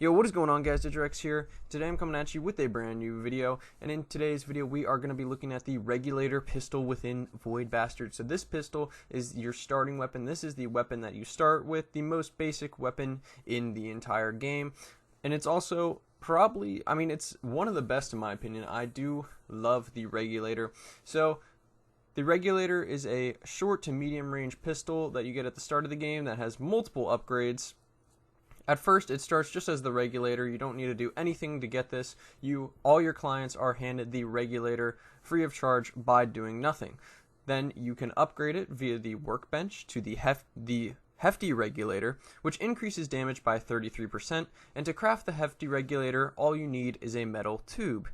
Yo, what is going on, guys? Digirex here. Today I'm coming at you with a brand new video, and in today's video we are going to be looking at the Regulator Pistol within Void Bastard. So this pistol is your starting weapon. This is the weapon that you start with, the most basic weapon in the entire game, and it's also probably, it's one of the best in my opinion. I do love the Regulator. So the Regulator is a short to medium range pistol that you get at the start of the game that has multiple upgrades. At first, it starts just as the Regulator. You don't need to do anything to get this. All your clients are handed the Regulator free of charge by doing nothing. Then you can upgrade it via the workbench to the Hefty Regulator, which increases damage by 33%. And to craft the Hefty Regulator, all you need is a metal tube.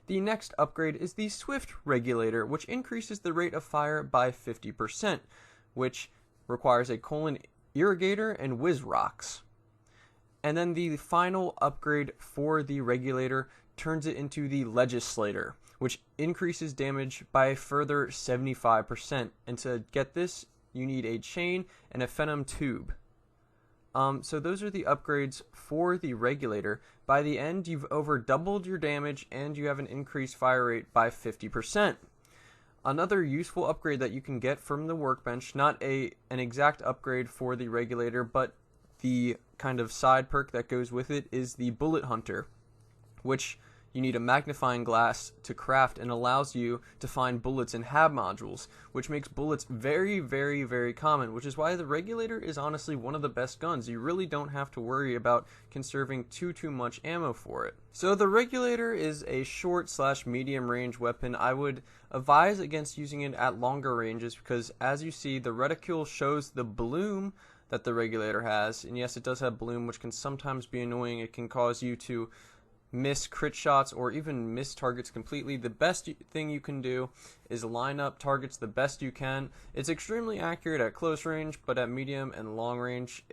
The next upgrade is the Swift Regulator, which increases the rate of fire by 50%, which requires a colon irrigator and whiz rocks. And then the final upgrade for the Regulator turns it into the Legislator, which increases damage by a further 75%. And to get this, you need a chain and a Phenom tube. So those are the upgrades for the Regulator. By the end, you've over doubled your damage and you have an increased fire rate by 50%. Another useful upgrade that you can get from the workbench, not an exact upgrade for the Regulator, but the kind of side perk that goes with it, is the Bullet Hunter, which you need a magnifying glass to craft and allows you to find bullets in hab modules, which makes bullets very, very, very common, which is why the Regulator is honestly one of the best guns. You really don't have to worry about conserving too much ammo for it. So the Regulator is a short / medium range weapon. I would advise against using it at longer ranges because, as you see, the reticule shows the bloom that the Regulator has, and yes, it does have bloom, which can sometimes be annoying. It can cause you to miss crit shots or even miss targets completely. The best thing you can do is line up targets the best you can. It's extremely accurate at close range, but at medium and long range,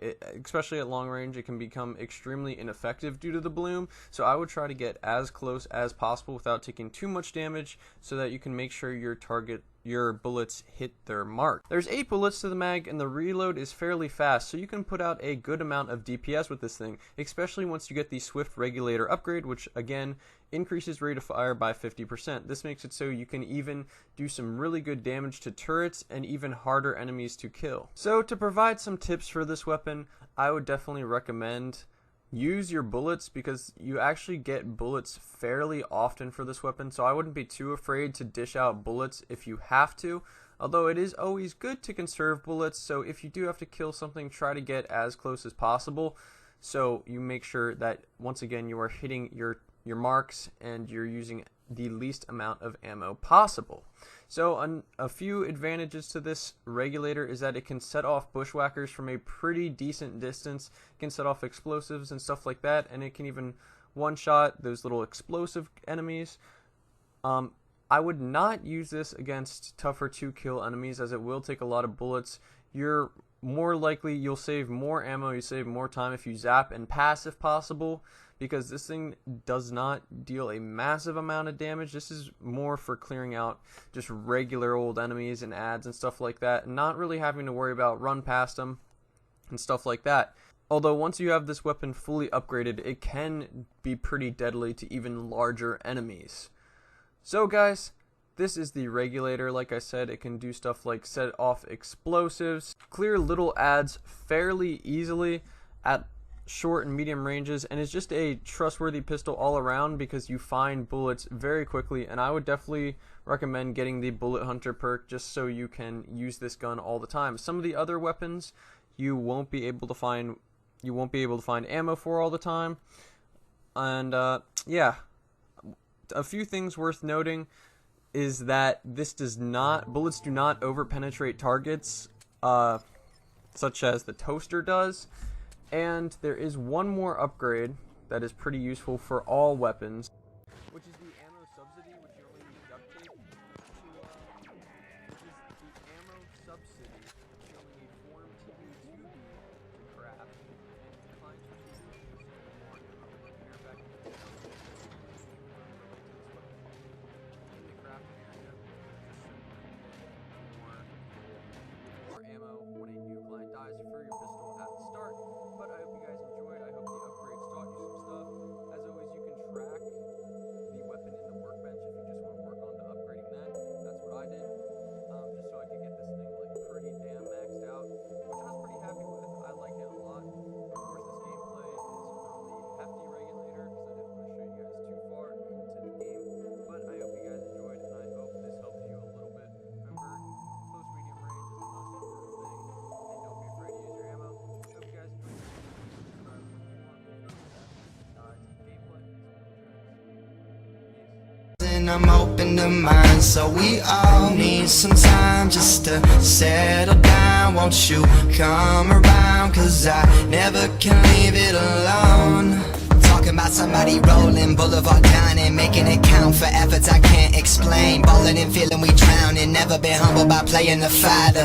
especially at long range, it can become extremely ineffective due to the bloom. So I would try to get as close as possible without taking too much damage so that you can make sure your bullets hit their mark. There's 8 bullets to the mag, and the reload is fairly fast, so you can put out a good amount of DPS with this thing, especially once you get the Swift Regulator upgrade, which again increases rate of fire by 50%. This makes it so you can even do some really good damage to turrets and even harder enemies to kill. So to provide some tips for this weapon, I would definitely recommend use your bullets, because you actually get bullets fairly often for this weapon, so I wouldn't be too afraid to dish out bullets if you have to, although it is always good to conserve bullets. So if you do have to kill something, try to get as close as possible so you make sure that once again you are hitting your marks and you're using the least amount of ammo possible. So a few advantages to this Regulator is that it can set off bushwhackers from a pretty decent distance. It can set off explosives and stuff like that, and it can even one-shot those little explosive enemies. I would not use this against tougher to kill enemies, as it will take a lot of bullets. You're more likely you'll save more ammo, you save more time if you zap and pass if possible, because this thing does not deal a massive amount of damage. This is more for clearing out just regular old enemies and ads and stuff like that, and not really having to worry about run past them and stuff like that. Although once you have this weapon fully upgraded, it can be pretty deadly to even larger enemies. So guys, this is the Regulator. Like I said, it can do stuff like set off explosives, clear little ads fairly easily at short and medium ranges, and it's just a trustworthy pistol all around because you find bullets very quickly. And I would definitely recommend getting the Bullet Hunter perk just so you can use this gun all the time. Some of the other weapons you won't be able to find ammo for all the time. And yeah, a few things worth noting is that bullets do not over-penetrate targets, such as the toaster does. And there is one more upgrade that is pretty useful for all weapons, which is the ammo subsidy, which you only need duct tape to, which is the ammo subsidy, which you only need form TB2B to craft, and clients will use more ammo. Matter of fact, in the crafting area, more ammo when a new client dies for your pistol at the start. But I hope you guys enjoyed. I hope the upgrades taught you some stuff. and I'm open to mine. So we all need some time just to settle down. Won't you come around, cause I never can leave it alone. Talking about somebody rolling, boulevard dining, making it count for efforts I can't explain. Ballin' and feeling we drowning, never been humbled by playing the fighter.